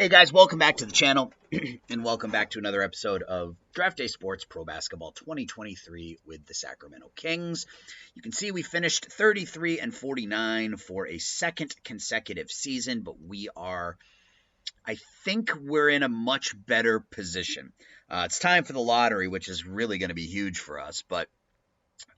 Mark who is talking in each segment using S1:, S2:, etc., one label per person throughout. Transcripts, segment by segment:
S1: Hey guys, welcome back to the channel and welcome back to another episode of Draft Day Sports Pro Basketball 2023 with the Sacramento Kings. You can see we finished 33-49 for a second consecutive season, but I think we're in a much better position. It's time for the lottery, which is really going to be huge for us, but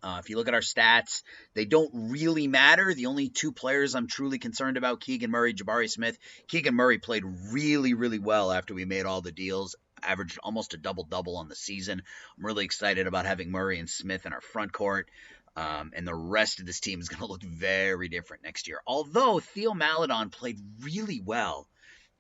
S1: if you look at our stats, they don't really matter. The only two players I'm truly concerned about, Keegan Murray, Jabari Smith. Keegan Murray played really, really well after we made all the deals, averaged almost a double-double on the season. I'm really excited about having Murray and Smith in our front court, and the rest of this team is going to look very different next year. Although Theo Maledon played really well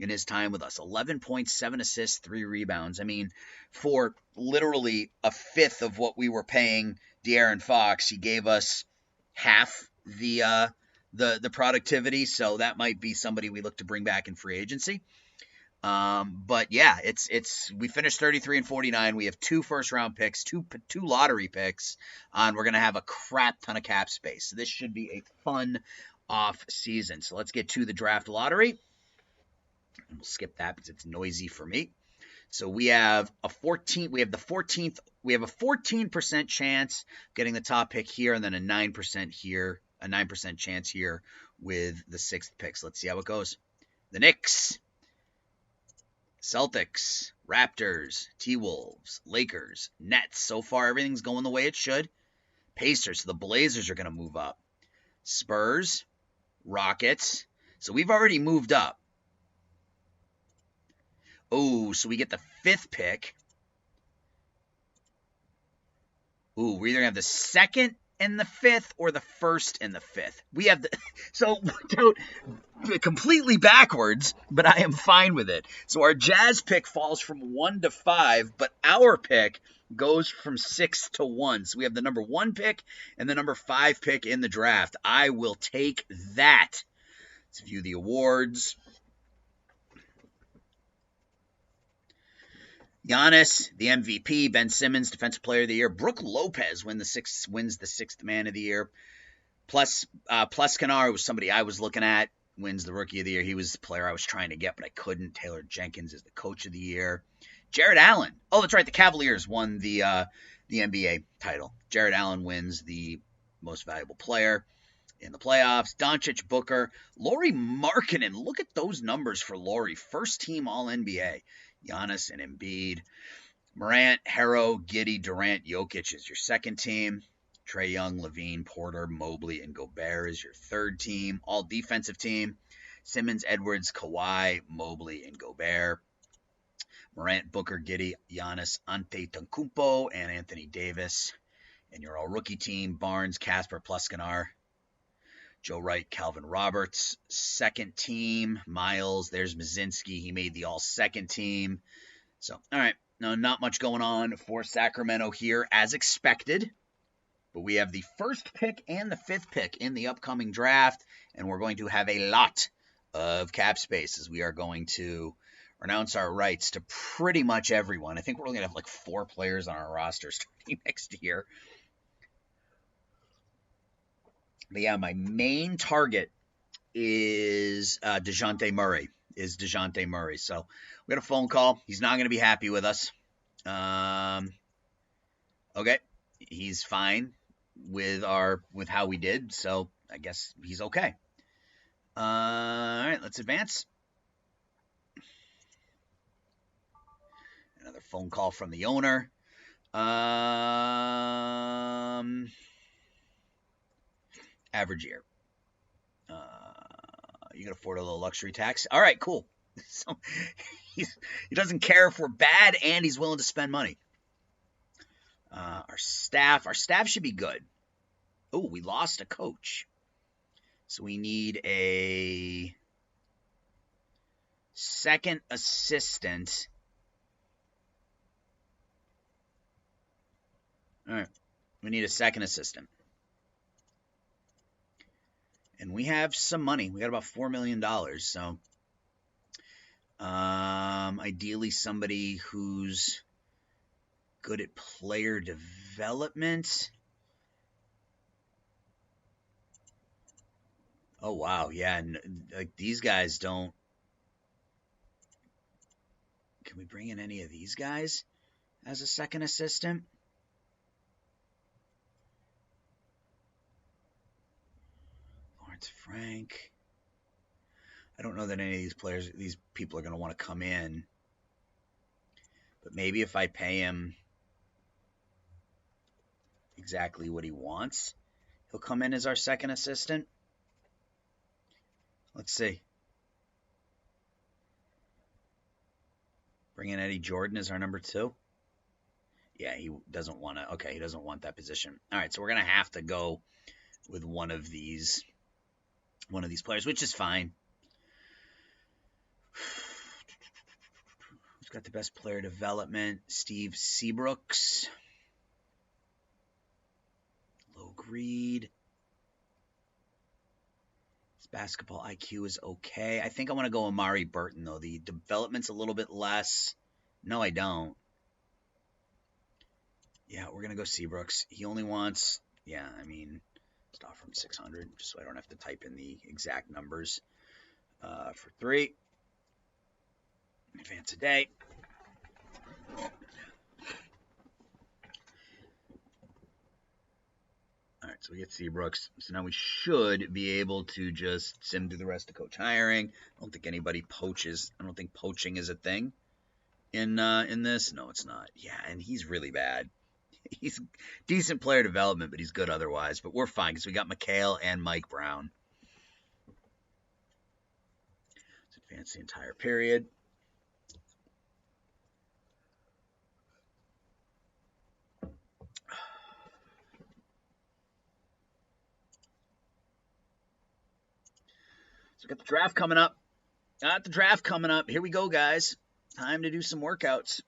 S1: in his time with us. 11 points, 7 assists, 3 rebounds. I mean, for literally a fifth of what we were paying De'Aaron Fox, he gave us half the productivity, so that might be somebody we look to bring back in free agency. But yeah, we finished 33-49. We have 2 first-round picks, two lottery picks, and we're gonna have a crap ton of cap space. So this should be a fun off season. So let's get to the draft lottery. And we'll skip that because it's noisy for me. So we have a 14% chance getting the top pick here, and then a 9% here, a 9% chance here with the 6th pick. So let's see how it goes. The Knicks, Celtics, Raptors, T-Wolves, Lakers, Nets. So far, everything's going the way it should. Pacers, so the Blazers are going to move up. Spurs, Rockets. So we've already moved up. Oh, so we get the 5th pick. Ooh, we're either going to have the 2nd and the 5th or the 1st and the 5th. We have so completely backwards, but I am fine with it. So our Jazz pick falls from 1 to 5, but our pick goes from 6 to 1. So we have the number 1 pick and the number 5 pick in the draft. I will take that. Let's view the awards. Giannis, the MVP. Ben Simmons, Defensive Player of the Year. Brook Lopez wins the 6th Man of the Year. Plus Canar was somebody I was looking at, wins the Rookie of the Year. He was the player I was trying to get, but I couldn't. Taylor Jenkins is the Coach of the Year. Jared Allen. Oh, that's right. The Cavaliers won the NBA title. Jared Allen wins the Most Valuable Player in the playoffs. Doncic, Booker, Lauri Markkanen. Look at those numbers for Lauri. First team All-NBA. Giannis and Embiid. Morant, Harrow, Giddey, Durant, Jokic is your 2nd team. Trae Young, Levine, Porter, Mobley, and Gobert is your 3rd team. All defensive team. Simmons, Edwards, Kawhi, Mobley, and Gobert. Morant, Booker, Giddey, Giannis, Antetokounmpo, and Anthony Davis. And your all rookie team. Barnes, Casper, Pluscanar, Joe Wright, Calvin Roberts. 2nd team, Miles. There's Mazinski. He made the all-2nd team. So, all right. No, not much going on for Sacramento here as expected. But we have the 1st pick and the 5th pick in the upcoming draft. And we're going to have a lot of cap space as we are going to renounce our rights to pretty much everyone. I think we're only going to have like 4 players on our roster starting next year. But yeah, my main target is DeJounte Murray. So we got a phone call. He's not going to be happy with us. Okay, he's fine with how we did. So I guess he's okay. All right, let's advance. Another phone call from the owner. Average year. You can afford a little luxury tax. All right, cool. So he doesn't care if we're bad, and he's willing to spend money. Our staff should be good. Oh, we lost a coach. So we need a 2nd assistant. All right, we need a 2nd assistant. And we have some money. We got about $4 million. So ideally somebody who's good at player development. Oh, wow. Yeah. Like these guys don't Can we bring in any of these guys as a second assistant? Lawrence Frank. I don't know that any of these people are going to want to come in. But maybe if I pay him exactly what he wants, he'll come in as our second assistant. Let's see. Bring in Eddie Jordan as our number 2. Yeah, he doesn't want to. Okay, he doesn't want that position. All right, so we're going to have to go with one of these players, which is fine. Who's got the best player development? Steve Seabrooks. Low greed. His basketball IQ is okay. I think I want to go Amari Burton, though. The development's a little bit less. No, I don't. Yeah, we're going to go Seabrooks. He only wants, yeah, I mean, let's offer him 600, just so I don't have to type in the exact numbers. For 3. Advance a day. All right, so we get Seabrooks. So now we should be able to just sim through the rest of coach hiring. I don't think anybody poaches. I don't think poaching is a thing in this. No, it's not. Yeah, and he's really bad. He's decent player development, but he's good otherwise. But we're fine because we got McHale and Mike Brown. Let's advance the entire period. So we got the draft coming up. Got the draft coming up. Here we go, guys. Time to do some workouts.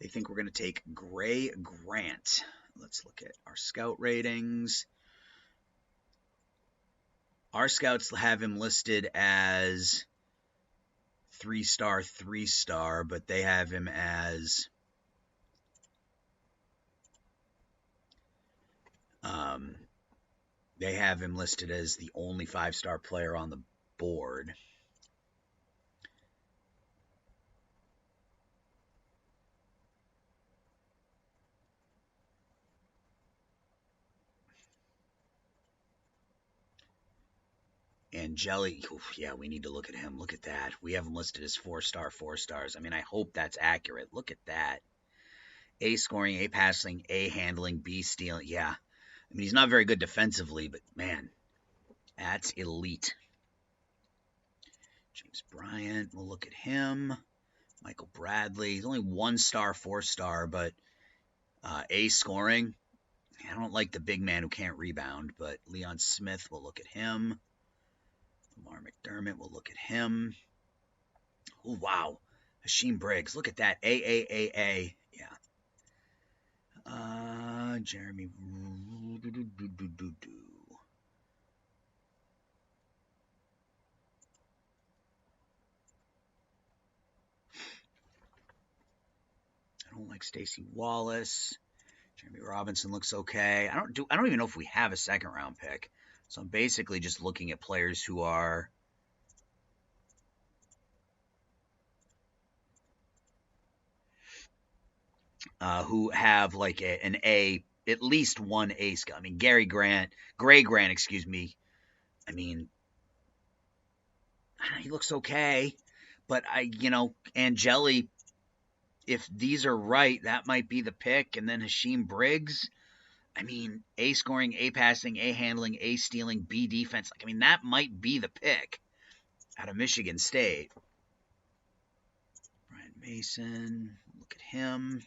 S1: They think we're going to take Gray Grant. Let's look at our scout ratings. Our scouts have him listed as 3-star, 3-star, but they have him as listed as the only 5-star player on the board. And Jelly, yeah, we need to look at him. Look at that. We have him listed as 4-star, 4 stars. I mean, I hope that's accurate. Look at that. A scoring, A passing, A handling, B stealing. Yeah. I mean, he's not very good defensively, but man, that's elite. James Bryant, we'll look at him. Michael Bradley, he's only 1-star, 4-star, but A scoring. I don't like the big man who can't rebound, but Leon Smith, we'll look at him. Lamar McDermott, we'll look at him. Oh, wow. Hashim Briggs, look at that. A. Yeah. Jeremy. I don't like Stacey Wallace. Jeremy Robinson looks okay. I don't even know if we have a 2nd-round pick. So I'm basically just looking at players who are who have like an A, at least one A scout. I mean, Gray Grant, excuse me. I mean, he looks okay, but Angeli, if these are right, that might be the pick. And then Hashim Briggs, I mean, A scoring, A passing, A handling, A stealing, B defense. Like, I mean, that might be the pick out of Michigan State. Brian Mason, look at him.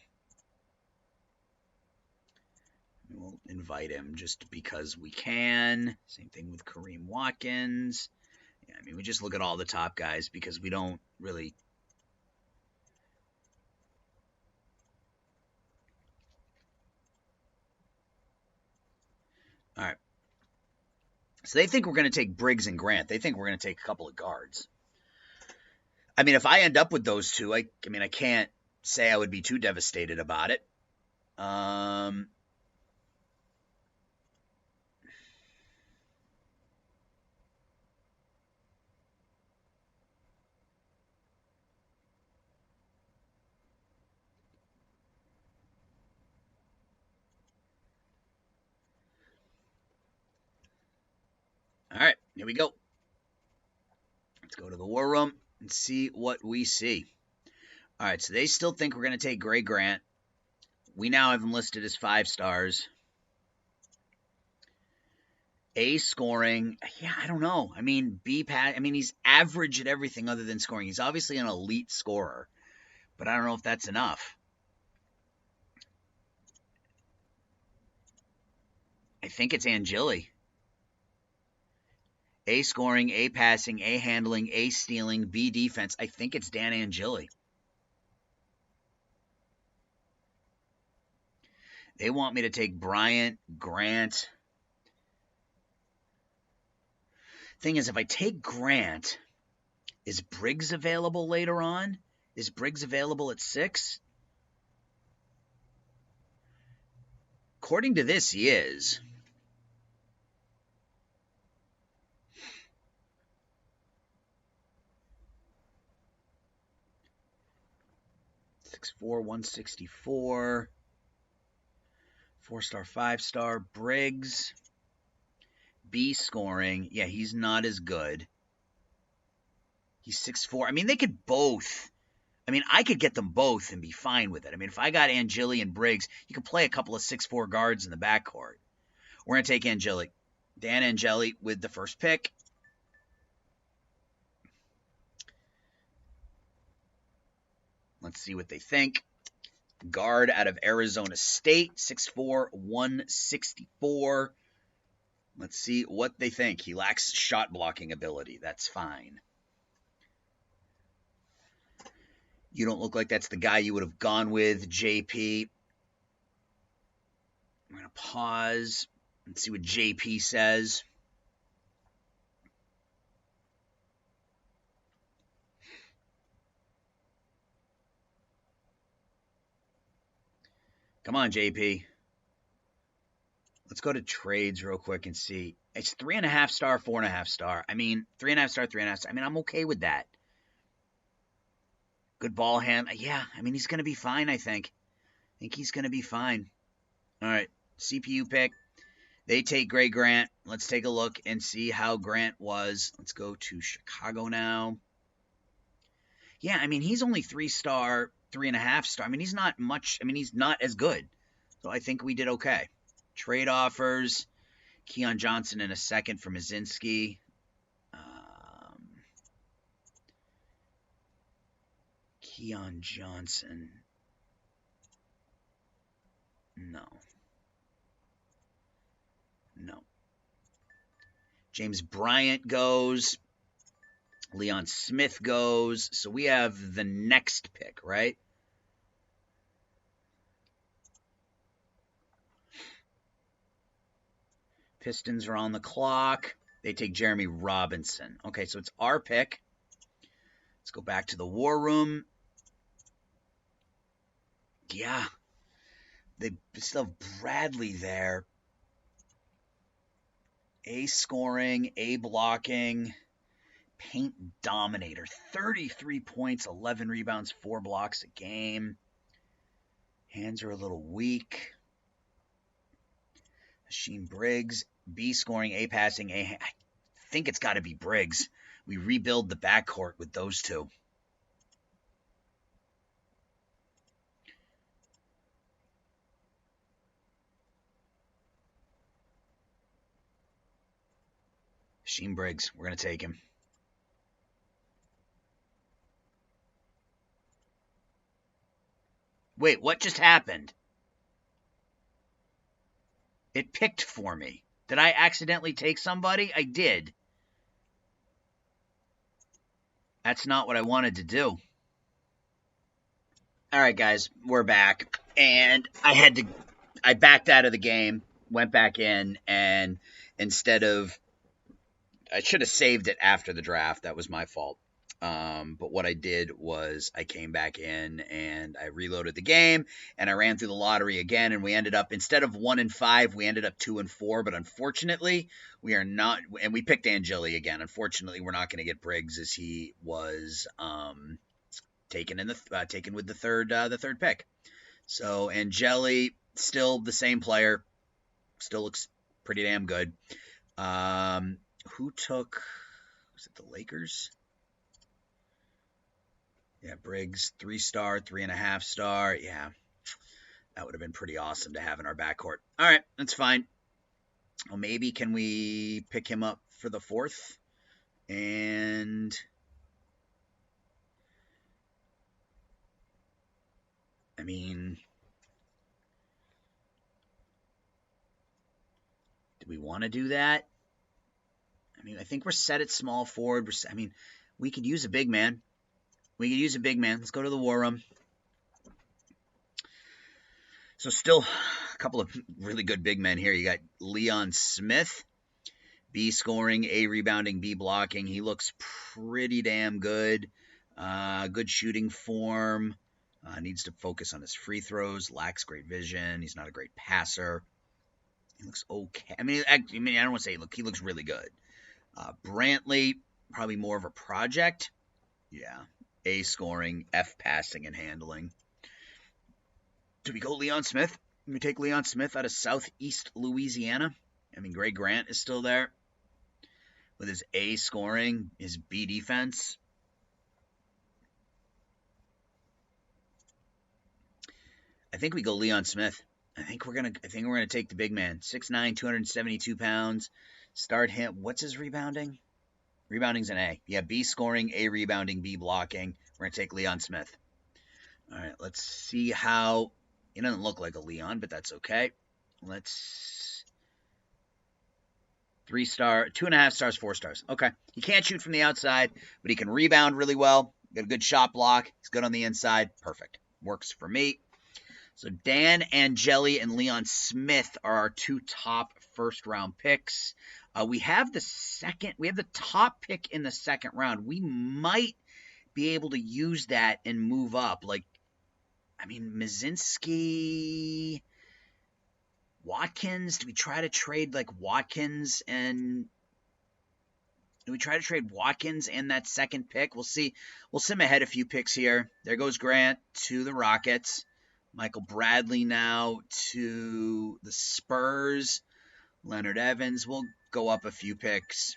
S1: We'll invite him just because we can. Same thing with Kareem Watkins. Yeah, I mean, we just look at all the top guys because we don't really. All right. So they think we're going to take Briggs and Grant. They think we're going to take a couple of guards. I mean, if I end up with those two, I can't say I would be too devastated about it. All right, here we go. Let's go to the war room and see what we see. All right, so they still think we're going to take Gray Grant. We now have him listed as 5 stars. A scoring, yeah, I don't know. I mean, B pass. I mean, he's average at everything other than scoring. He's obviously an elite scorer, but I don't know if that's enough. I think it's Angeli. A scoring, A passing, A handling, A stealing, B defense. I think it's Dan Angeli. They want me to take Bryant, Grant. Thing is, if I take Grant, is Briggs available later on? Is Briggs available at 6? According to this, he is. .64, 164. 4-star, 5-star. Briggs. B scoring. Yeah, he's not as good. He's 6'4". I mean, they could both. I mean, I could get them both and be fine with it. I mean, if I got Angeli and Briggs, you could play a couple of 6'4" guards in the backcourt. We're going to take Angeli. Dan Angeli with the first pick. Let's see what they think. Guard out of Arizona State, 6'4", 164. Let's see what they think. He lacks shot blocking ability. That's fine. You don't look like that's the guy you would have gone with, JP. I'm going to pause and see what JP says. Come on, JP. Let's go to trades real quick and see. It's 3.5 star, 4.5 star. I mean, 3.5 star, 3.5 star. I mean, I'm okay with that. Good ball hand. Yeah, I mean, he's going to be fine, I think. I think he's going to be fine. All right, CPU pick. They take Gray Grant. Let's take a look and see how Grant was. Let's go to Chicago now. Yeah, I mean, he's only 3-star, 3.5 star. I mean, he's not much. I mean, he's not as good. So I think we did okay. Trade offers. Keon Johnson in a second for Mazinski. Keon Johnson. No. James Bryant goes. Leon Smith goes. So we have the next pick, right? Pistons are on the clock. They take Jeremy Robinson. Okay, so it's our pick. Let's go back to the war room. Yeah. They still have Bradley there. A scoring, A blocking, paint dominator. 33 points, 11 rebounds, 4 blocks a game. Hands are a little weak. Hasheem Briggs, B scoring, A passing, I think it's got to be Briggs. We rebuild the backcourt with those two. Hasheem Briggs, we're going to take him. Wait, what just happened? It picked for me. Did I accidentally take somebody? I did. That's not what I wanted to do. All right, guys, we're back. And I backed out of the game, went back in, and instead of, I should have saved it after the draft. That was my fault. But what I did was I came back in and I reloaded the game and I ran through the lottery again, and we ended up, instead of 1 and 5, we ended up 2 and 4. But unfortunately, we are not, and we picked Angeli again. Unfortunately, we're not going to get Briggs, as he was taken with the third pick. So Angeli, still the same player, still looks pretty damn good. Who took, was it the Lakers? Yeah, Briggs, 3-star, 3.5-star. Yeah, that would have been pretty awesome to have in our backcourt. All right, that's fine. Well, maybe can we pick him up for the 4th? And I mean, do we want to do that? I mean, I think we're set at small forward. I mean, we could use a big man. We could use a big man. Let's go to the war room. So still a couple of really good big men here. You got Leon Smith, B scoring, A rebounding, B blocking. He looks pretty damn good. Good shooting form. Needs to focus on his free throws. Lacks great vision. He's not a great passer. He looks okay. I mean, I don't want to say he looks really good. Brantley, probably more of a project. Yeah. A scoring, F passing and handling. Do we go Leon Smith? Can we take Leon Smith out of Southeast Louisiana? I mean, Greg Grant is still there with his A scoring, his B defense. I think we go Leon Smith. I think we're gonna take the big man. 6'9", 272 pounds. Start him. What's his rebounding? Rebounding's an A. Yeah, B scoring, A rebounding, B blocking. We're gonna take Leon Smith. All right, let's see how. He doesn't look like a Leon, but that's okay. Let's 3-star, 2.5 stars, 4 stars. Okay, he can't shoot from the outside, but he can rebound really well. Got a good shot block. He's good on the inside. Perfect. Works for me. So Dan Angeli and Leon Smith are our 2 top first-round picks. We have the top pick in the 2nd round. We might be able to use that and move up. Like, I mean, Mazinski, Watkins. Do we try to trade like Watkins and that 2nd pick? We'll see. We'll sim ahead a few picks here. There goes Grant to the Rockets. Michael Bradley now to the Spurs. Leonard Evans will go up a few picks.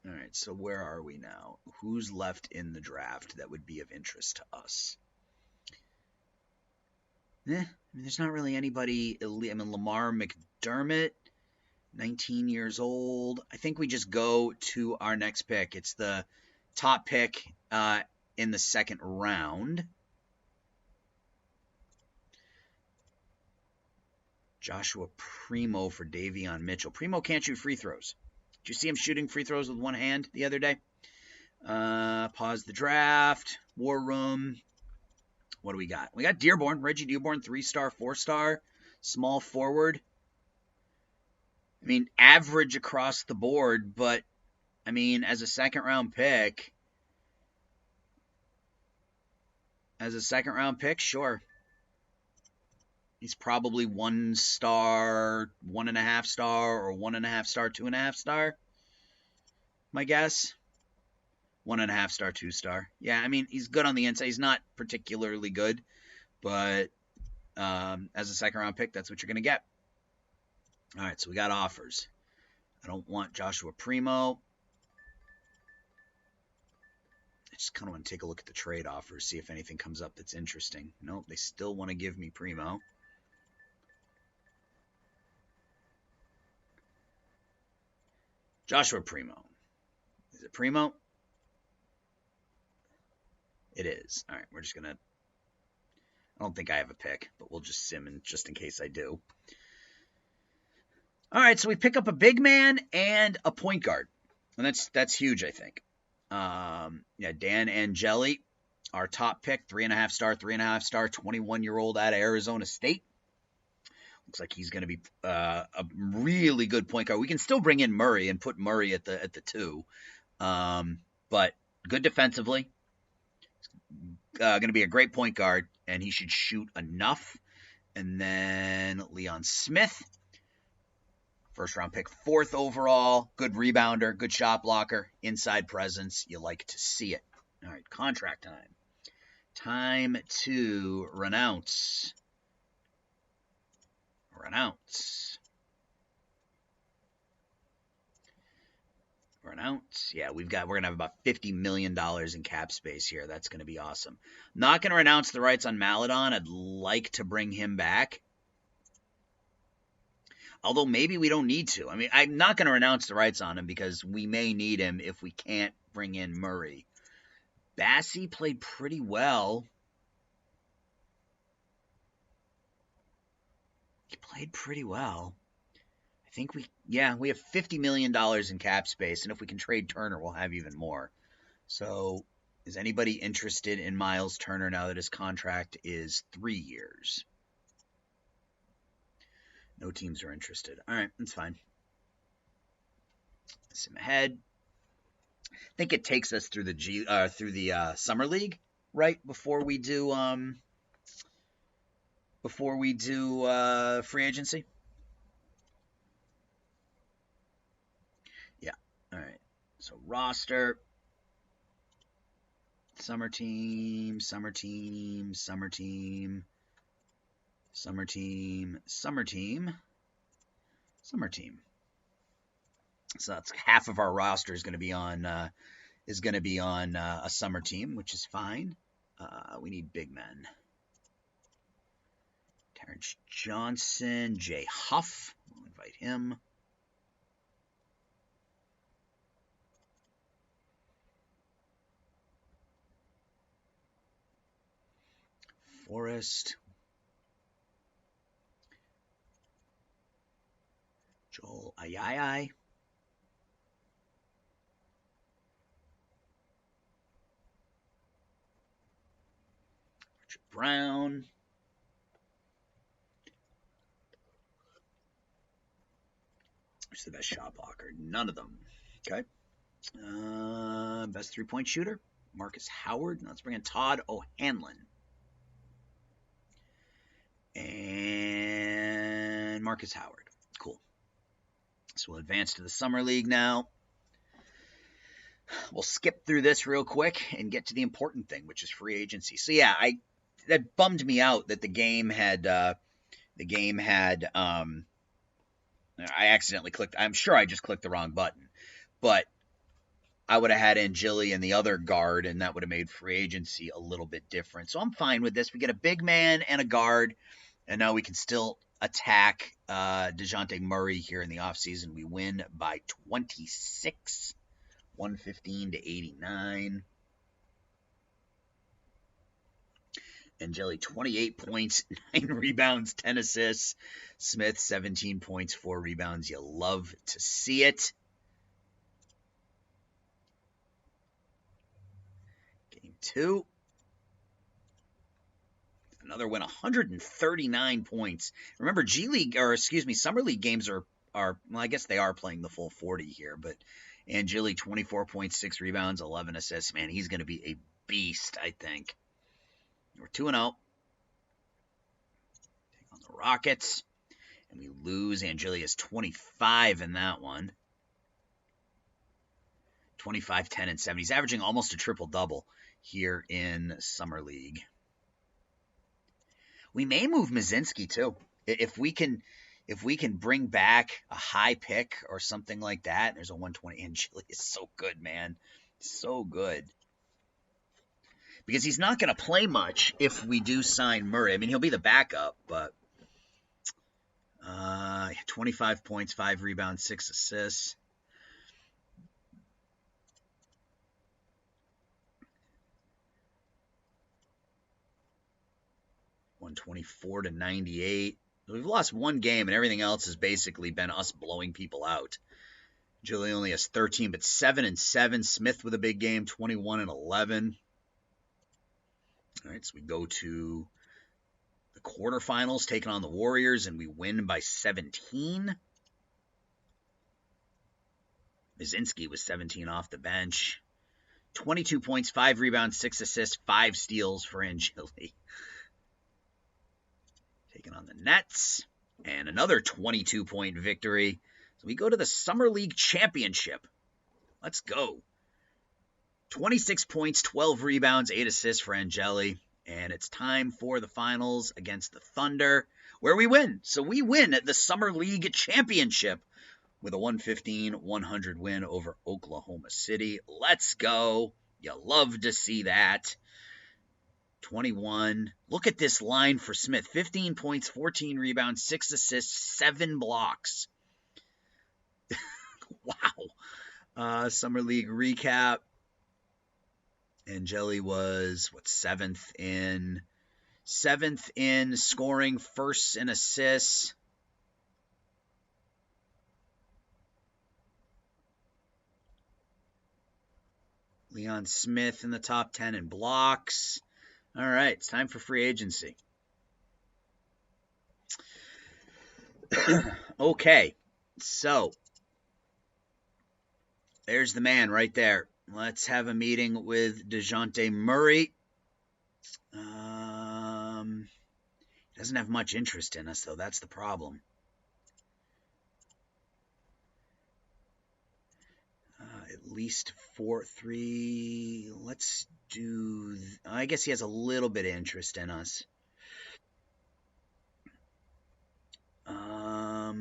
S1: All right, so where are we now? Who's left in the draft that would be of interest to us? I mean, there's not really anybody. I mean, Lamar McDermott, 19 years old. I think we just go to our next pick. It's the top pick in the 2nd round. Joshua Primo for Davion Mitchell. Primo can't shoot free throws. Did you see him shooting free throws with one hand the other day? Pause the draft. War room. What do we got? We got Dearborn. Reggie Dearborn, 3-star, 4-star. Small forward. I mean, average across the board, but, I mean, as a 2nd-round pick, sure. He's probably 1-star, 1.5-star, or 1.5-star, 2.5-star. My guess. 1.5-star, 2-star. Yeah, I mean, he's good on the inside. He's not particularly good, but as a 2nd-round pick, that's what you're going to get. All right, so we got offers. I don't want Joshua Primo. I just kind of want to take a look at the trade offers, see if anything comes up that's interesting. Nope, they still want to give me Primo. Joshua Primo. Is it Primo? It is. All right, we're just going to... I don't think I have a pick, but we'll just sim in just in case I do. All right, so we pick up a big man and a point guard. And that's huge, I think. Yeah, Dan Angeli, our top pick, 3.5-star, 3.5-star, 21-year-old out of Arizona State. Looks like he's going to be a really good point guard. We can still bring in Murray and put Murray at the 2, but good defensively. Going to be a great point guard, and he should shoot enough. And then Leon Smith, 1st-round pick, 4th overall, good rebounder, good shot blocker, inside presence. You like to see it. All right, contract time. Time to renounce. Renounce. Yeah, we're gonna have about $50 million in cap space here. That's gonna be awesome. Not gonna renounce the rights on Maladon. I'd like to bring him back. Although maybe we don't need to. I mean, I'm not gonna renounce the rights on him because we may need him if we can't bring in Murray. Bassie played pretty well. He played pretty well. I think we have $50 million in cap space, and if we can trade Turner, we'll have even more. So, is anybody interested in Miles Turner now that his contract is 3 years? No teams are interested. All right, that's fine. Sim ahead. I think it takes us through the summer league, right before we do free agency. Yeah. All right. So roster, summer team, summer team, summer team, summer team, summer team, summer team. So that's half of our roster is going to be on a summer team, which is fine. We need big men. Terrence Johnson, Jay Huff. We'll invite him. Forrest. Joel Ayai. Richard Brown. Who's the best shot blocker? None of them. Okay. Best three-point shooter? Marcus Howard. Now let's bring in Todd O'Hanlon. And Marcus Howard. Cool. So we'll advance to the Summer League now. We'll skip through this real quick and get to the important thing, which is free agency. So yeah, that bummed me out that the game had I accidentally clicked. I'm sure I just clicked the wrong button, but I would have had Angeli and the other guard, and that would have made free agency a little bit different. So I'm fine with this. We get a big man and a guard, and now we can still attack DeJounte Murray here in the offseason. We win by 26, 115-89. Angeli, 28 points, 9 rebounds, 10 assists. Smith, 17 points, 4 rebounds. You love to see it. Game 2. Another win, 139 points. Remember, Summer League games are well, I guess they are playing the full 40 here, but Angeli, 24.6 rebounds, 11 assists. Man, he's going to be a beast, I think. We're 2-0. Take on the Rockets. And we lose. Angeli is 25 in that one. 25, 10, and 7. He's averaging almost a triple-double here in Summer League. We may move Mazinski, too. If we can bring back a high pick or something like that, there's a 120. Angeli is so good, man. So good. Because he's not going to play much if we do sign Murray. I mean, he'll be the backup, but 25 points, 5 rebounds, 6 assists. $124-98. We've lost one game, and everything else has basically been us blowing people out. Angeli only has 13, but 7 and 7. Smith with a big game, 21 and 11. All right, so we go to the quarterfinals, taking on the Warriors, and we win by 17. Mazinski was 17 off the bench. 22 points, 5 rebounds, 6 assists, 5 steals for Angeli. Taking on the Nets, and another 22-point victory. So we go to the Summer League Championship. Let's go. 26 points, 12 rebounds, 8 assists for Angeli. And it's time for the finals against the Thunder, where we win. So we win at the Summer League Championship with a 115-100 win over Oklahoma City. Let's go. You love to see that. 21. Look at this line for Smith. 15 points, 14 rebounds, 6 assists, 7 blocks. Wow. Summer League recap. Angeli was, seventh in scoring, first in assists. Leon Smith in the top 10 in blocks. All right, it's time for free agency. Okay, so there's the man right there. Let's have a meeting with DeJounte Murray. He doesn't have much interest in us, though. That's the problem. At least 4-3. Let's do... I guess he has a little bit of interest in us. I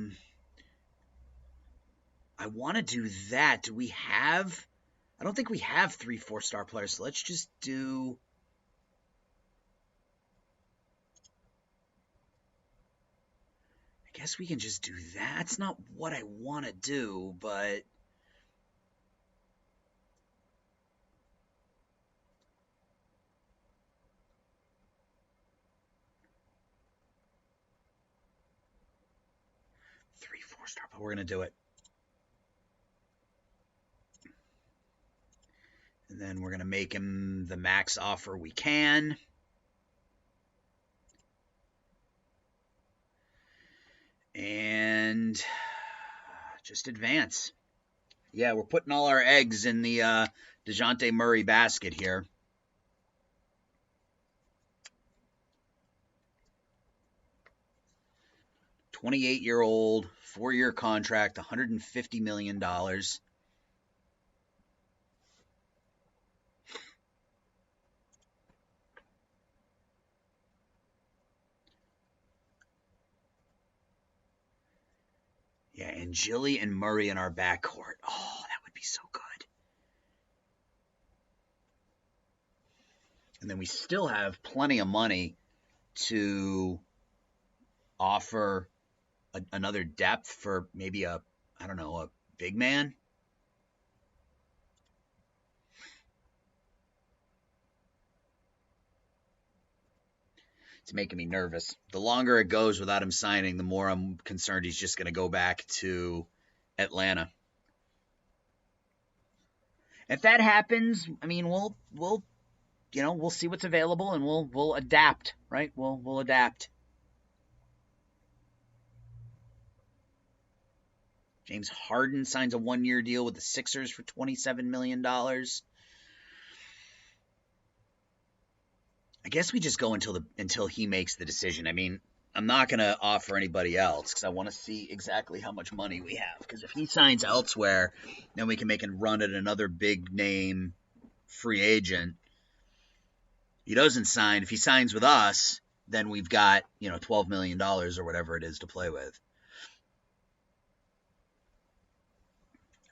S1: want to do that. Do we have... I don't think we have 3 4-star players, so let's just do... I guess we can just do that. It's not what I want to do, but... Three 4-star, but we're going to do it. And then we're going to make him the max offer we can. And just advance. Yeah, we're putting all our eggs in the DeJounte Murray basket here. $28-year-old, 4-year contract, $150 million. Yeah, and Gilly and Murray in our backcourt. Oh, that would be so good. And then we still have plenty of money to offer another depth for maybe a big man. It's making me nervous. The longer it goes without him signing, the more I'm concerned he's just going to go back to Atlanta. If that happens, I mean, we'll see what's available and we'll adapt, right? We'll adapt. James Harden signs a 1-year deal with the Sixers for $27 million. I guess we just go until he makes the decision. I mean, I'm not going to offer anybody else because I want to see exactly how much money we have. Because if he signs elsewhere, then we can make a run at another big name free agent. He doesn't sign. If he signs with us, then we've got, $12 million or whatever it is to play with.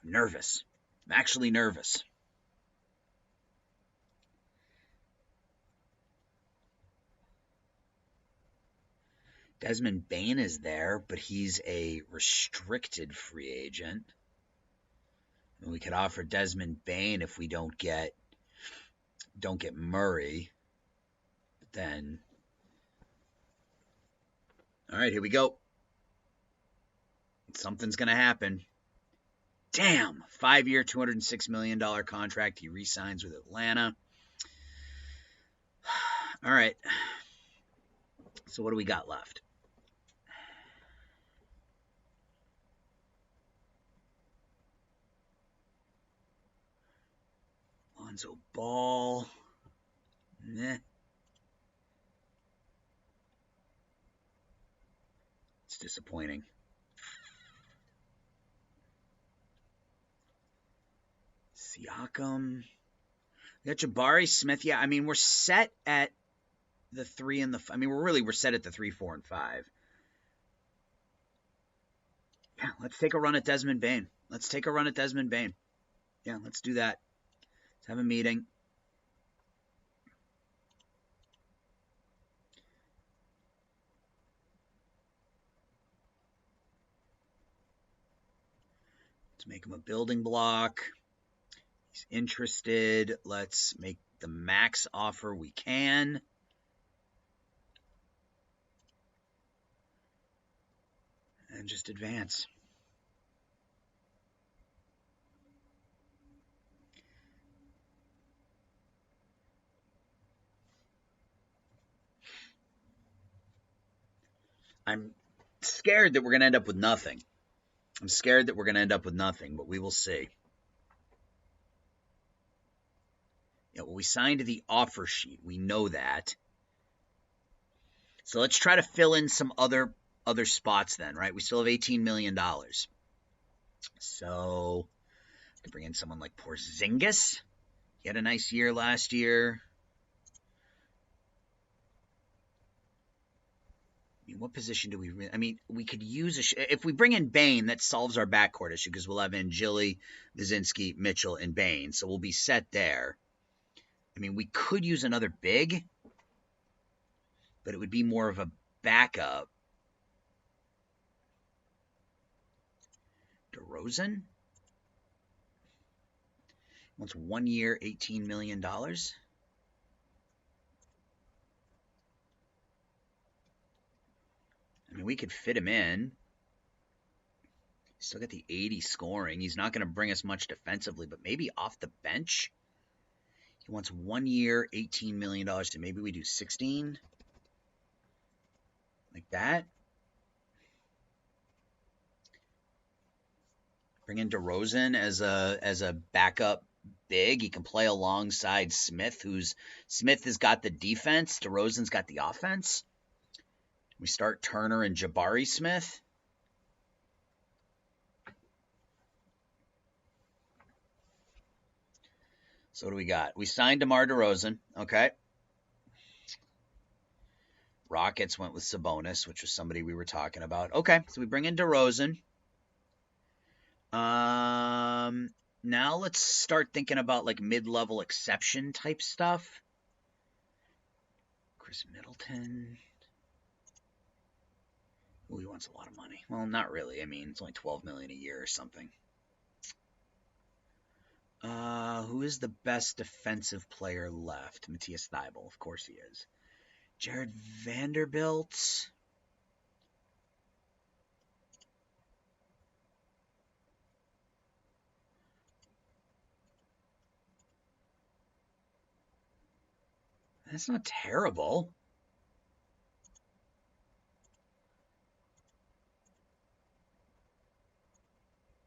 S1: I'm nervous. I'm actually nervous. Desmond Bane is there, but he's a restricted free agent. And we could offer Desmond Bane if we don't get Murray. But then, all right, here we go. Something's going to happen. Damn, 5-year, $206 million contract. He re-signs with Atlanta. All right. So what do we got left? Lonzo Ball. Nah. It's disappointing. Siakam. We got Jabari Smith. Yeah, I mean, we're set at the 3 and the... I mean, we're set at the 3, 4, and 5. Yeah, let's take a run at Desmond Bane. Let's take a run at Desmond Bane. Yeah, let's do that. Let's have a meeting. Let's make him a building block. He's interested. Let's make the max offer we can. And just advance. I'm scared that we're going to end up with nothing. I'm scared that we're going to end up with nothing, but we will see. Yeah, well, we signed the offer sheet. We know that. So let's try to fill in some other spots then, right? We still have $18 million. So to bring in someone like Porzingis. He had a nice year last year. I mean, what position do we? We could use if we bring in Bane, that solves our backcourt issue because we'll have Angeli, Vizinski, Mitchell, and Bane, so we'll be set there. I mean, we could use another big, but it would be more of a backup. DeRozan wants 1 year, $18 million. I mean, we could fit him in. Still got the 80 scoring. He's not going to bring us much defensively, but maybe off the bench. He wants 1 year, $18 million. So maybe we do 16. Like that. Bring in DeRozan as a backup big. He can play alongside Smith, Smith has got the defense. DeRozan's got the offense. We start Turner and Jabari Smith. So what do we got? We signed DeMar DeRozan. Okay. Rockets went with Sabonis, which was somebody we were talking about. Okay, so we bring in DeRozan. Now let's start thinking about like mid-level exception type stuff. Chris Middleton. Ooh, he wants a lot of money. Well, not really. I mean, it's only $12 million a year or something. Who is the best defensive player left? Matthias Thybulle, of course he is. Jared Vanderbilt. That's not terrible.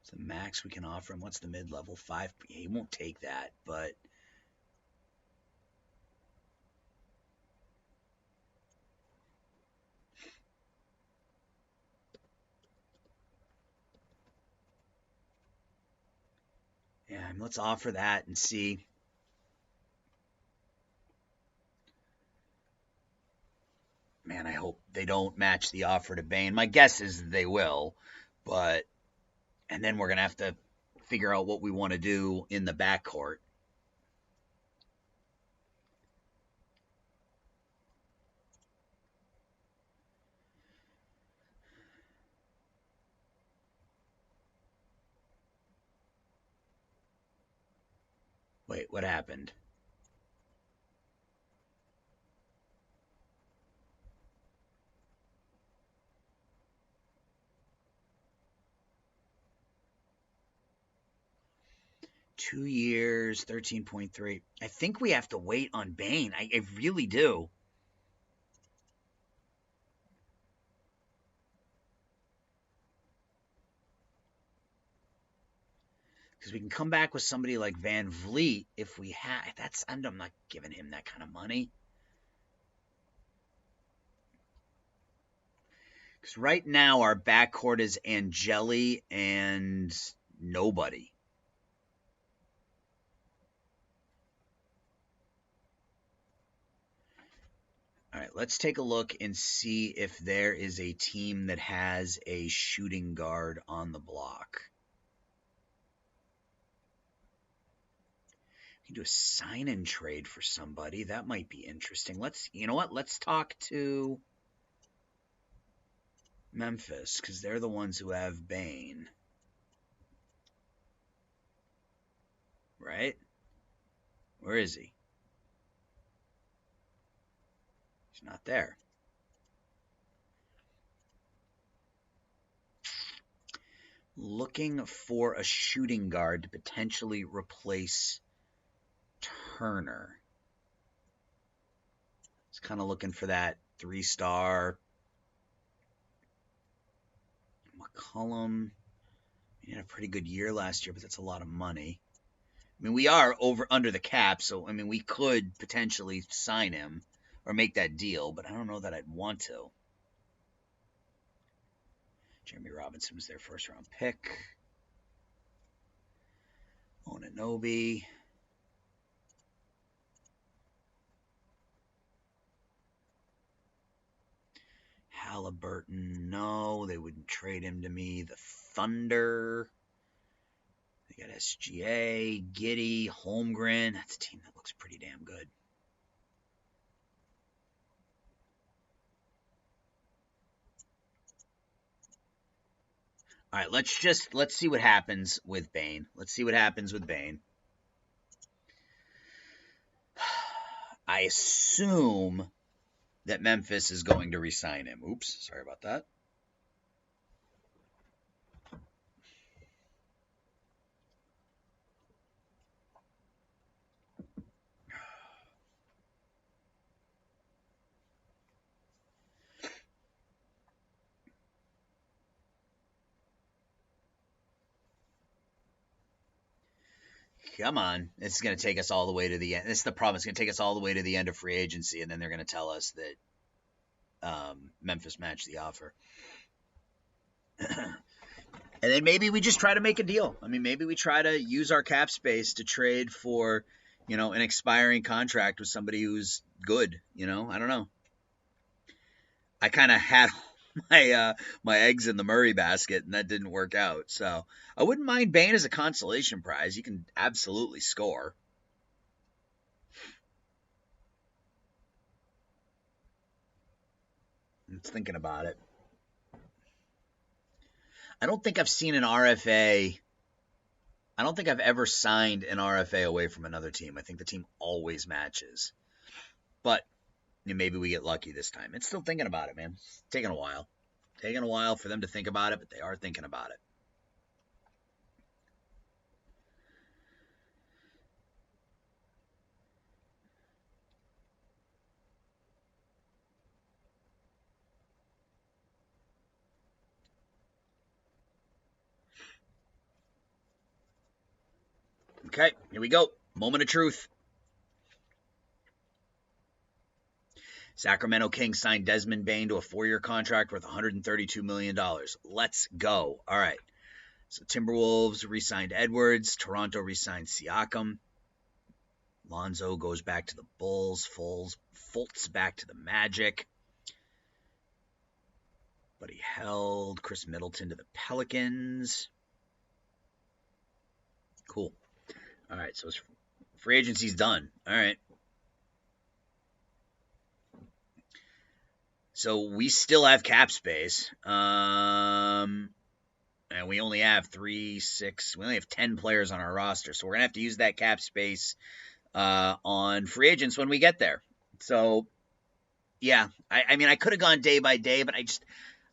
S1: It's the max we can offer him. What's the mid-level? 5. Yeah, he won't take that, but yeah, let's offer that and see. Man, I hope they don't match the offer to Bane. My guess is they will, but and then we're gonna have to figure out what we want to do in the backcourt. Wait, what happened? Two years, 13.3. I think we have to wait on Bane. I really do. Because we can come back with somebody like Van Vliet if we have. I'm not giving him that kind of money. Because right now our backcourt is Angeli and nobody. All right, let's take a look and see if there is a team that has a shooting guard on the block. We can do a sign and trade for somebody. That might be interesting. You know what? Let's talk to Memphis, because they're the ones who have Bane. Right? Where is he? He's not there. Looking for a shooting guard to potentially replace Turner. It's kind of looking for that 3-star. McCollum, he had a pretty good year last year, but that's a lot of money. I mean, we are under the cap, so I mean, we could potentially sign him or make that deal, but I don't know that I'd want to. Jeremy Robinson was their first-round pick. Onanobi. Halliburton, no, they wouldn't trade him to me. The Thunder. They got SGA, Giddey, Holmgren. That's a team that looks pretty damn good. All right, let's see what happens with Bane. Let's see what happens with Bane. I assume that Memphis is going to re-sign him. Oops, sorry about that. Come on. It's going to take us all the way to the end. This is the problem. It's going to take us all the way to the end of free agency, and then they're going to tell us that Memphis matched the offer. And then maybe we just try to make a deal. I mean, maybe we try to use our cap space to trade for, an expiring contract with somebody who's good. I don't know. I kind of had my eggs in the Murray basket, and that didn't work out. So I wouldn't mind Bane as a consolation prize. He can absolutely score. I'm thinking about it. I don't think I've seen an RFA. I don't think I've ever signed an RFA away from another team. I think the team always matches. But maybe we get lucky this time. It's still thinking about it, man. It's taking a while. Taking a while for them to think about it, but they are thinking about it. Okay, here we go. Moment of truth. Sacramento Kings signed Desmond Bane to a 4-year contract worth $132 million. Let's go. All right. So Timberwolves re-signed Edwards. Toronto re-signed Siakam. Lonzo goes back to the Bulls. Fultz back to the Magic. But he held Chris Middleton to the Pelicans. Cool. All right, so free agency's done. All right. So we still have cap space. And we only have 10 players on our roster. So we're going to have to use that cap space on free agents when we get there. So, yeah, I mean, I could have gone day by day, but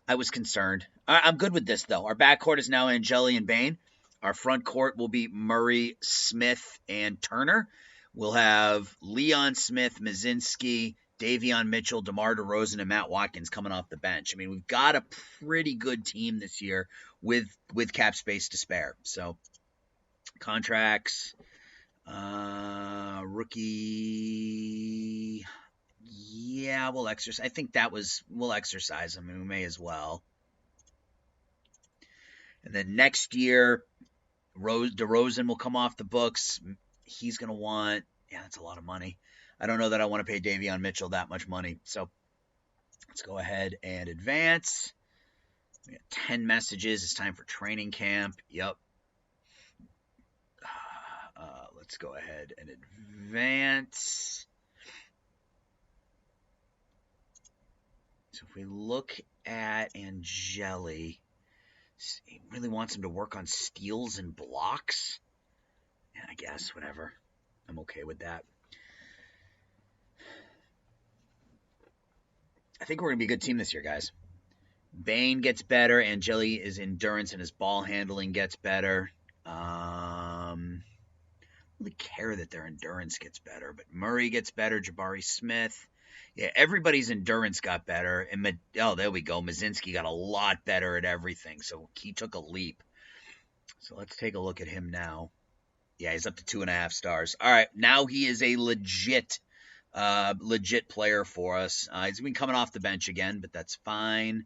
S1: I was concerned. I'm good with this, though. Our backcourt is now Angeli and Bane. Our front court will be Murray, Smith, and Turner. We'll have Leon Smith, Mazinski, Davion Mitchell, DeMar DeRozan, and Matt Watkins coming off the bench. I mean, we've got a pretty good team this year with cap space to spare. So, contracts, rookie, yeah, we'll exercise. I think we'll exercise them. I mean, we may as well. And then next year, DeRozan will come off the books. He's going to want, that's a lot of money. I don't know that I want to pay Davion Mitchell that much money. So Let's go ahead and advance. We got 10 messages. It's time for training camp. Yep. Let's go ahead and advance. So if we look at Angeli, he really wants him to work on steals and blocks. Yeah, I guess, whatever. I'm okay with that. I think we're going to be a good team this year, guys. Bane gets better. Angeli's endurance and his ball handling gets better. I don't really care that their endurance gets better, but Murray gets better. Jabari Smith. Yeah, everybody's endurance got better. And there we go. Mazinski got a lot better at everything, so he took a leap. So let's take a look at him now. Yeah, he's up to 2.5 stars. All right, now he is a legit player for us. He's been coming off the bench again, but that's fine.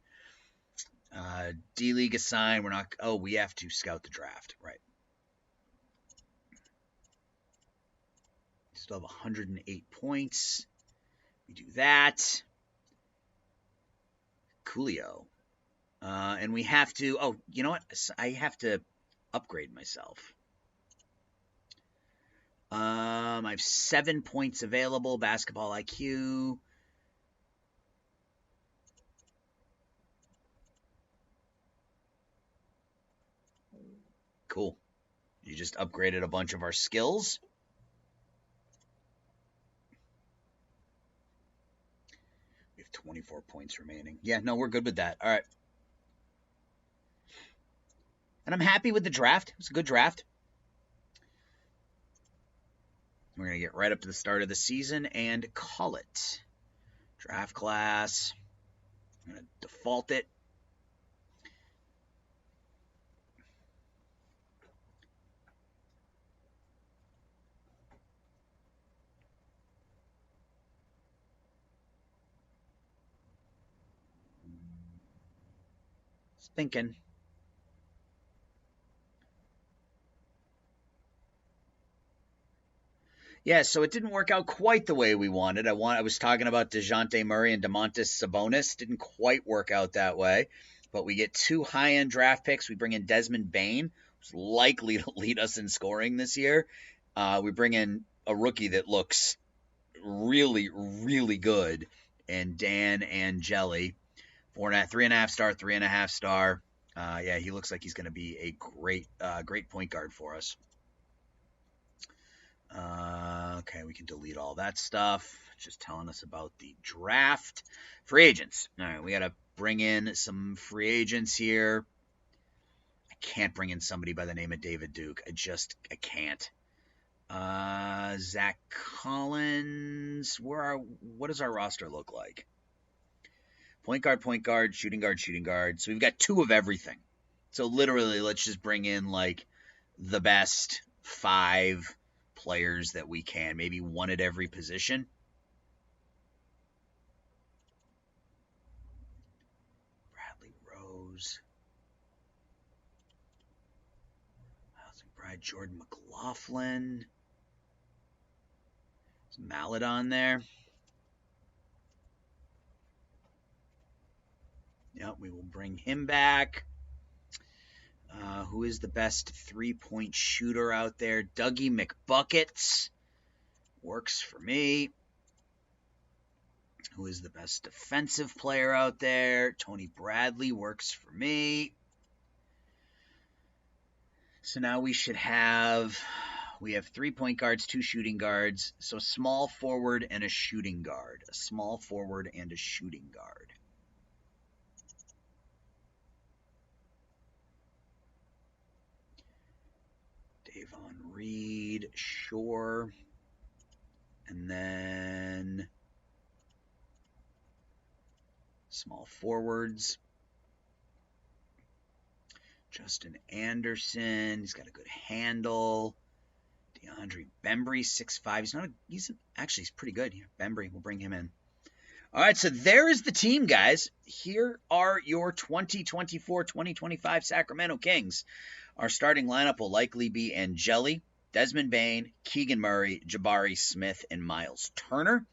S1: D-League assigned. We're not. Oh, we have to scout the draft, right? Still have 108 points. We do that. Coolio. And we have to. Oh, you know what? I have to upgrade myself. I have 7 points available. Basketball IQ. Cool. You just upgraded a bunch of our skills. We have 24 points remaining. Yeah, no, we're good with that. All right. And I'm happy with the draft. It was a good draft. We're going to get right up to the start of the season and call it. Draft class. I'm going to default it. Thinking. Yeah, so it didn't work out quite the way we wanted. I was talking about DeJounte Murray and Domantas Sabonis. Didn't quite work out that way. But we get 2 high-end draft picks. We bring in Desmond Bane, who's likely to lead us in scoring this year. We bring in a rookie that looks really, really good, and Dan Angeli. 3.5 star, 3.5 star. Yeah, he looks like he's going to be a great point guard for us. Okay, we can delete all that stuff. Just telling us about the draft. Free agents. All right, we got to bring in some free agents here. I can't bring in somebody by the name of David Duke. I can't. Zach Collins. What does our roster look like? Point guard, shooting guard. So we've got 2 of everything. So literally, let's just bring in like the best 5 players that we can. Maybe 1 at every position. Bradley Rose. Brad Jordan McLaughlin. Is Mallet on there? Yep, we will bring him back. Who is the best 3-point shooter out there? Dougie McBuckets. Works for me. Who is the best defensive player out there? Tony Bradley works for me. So now we have 3 point guards, 2 shooting guards. So a small forward and a shooting guard. A small forward and a shooting guard. Davon Reed, sure. And then small forwards. Justin Anderson, he's got a good handle. DeAndre Bembry, 6'5". He's pretty good. Yeah, Bembry, we'll bring him in. All right, so there is the team, guys. Here are your 2024-2025 Sacramento Kings. Our starting lineup will likely be Angeli, Desmond Bane, Keegan Murray, Jabari Smith, and Miles Turner.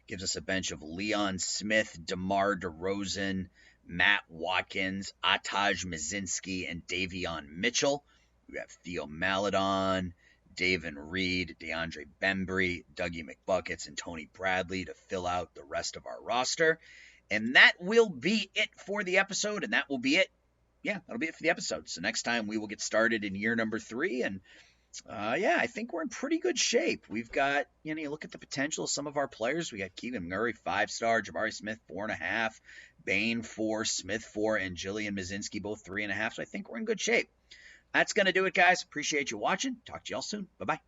S1: Gives us a bench of Leon Smith, DeMar DeRozan, Matt Watkins, Ataj Mazinski, and Davion Mitchell. We have Theo Maledon, Davin Reed, DeAndre Bembry, Dougie McBuckets, and Tony Bradley to fill out the rest of our roster. And that will be it for the episode, and that will be it. Yeah, that'll be it for the episode. So next time we will get started in year number 3, and I think we're in pretty good shape. We've got, you look at the potential of some of our players. We got Keegan Murray, 5-star, Jabari Smith, 4.5, Bane, 4, Smith, 4, and Jillian Mazinski, both 3.5. So I think we're in good shape. That's going to do it, guys. Appreciate you watching. Talk to y'all soon. Bye-bye.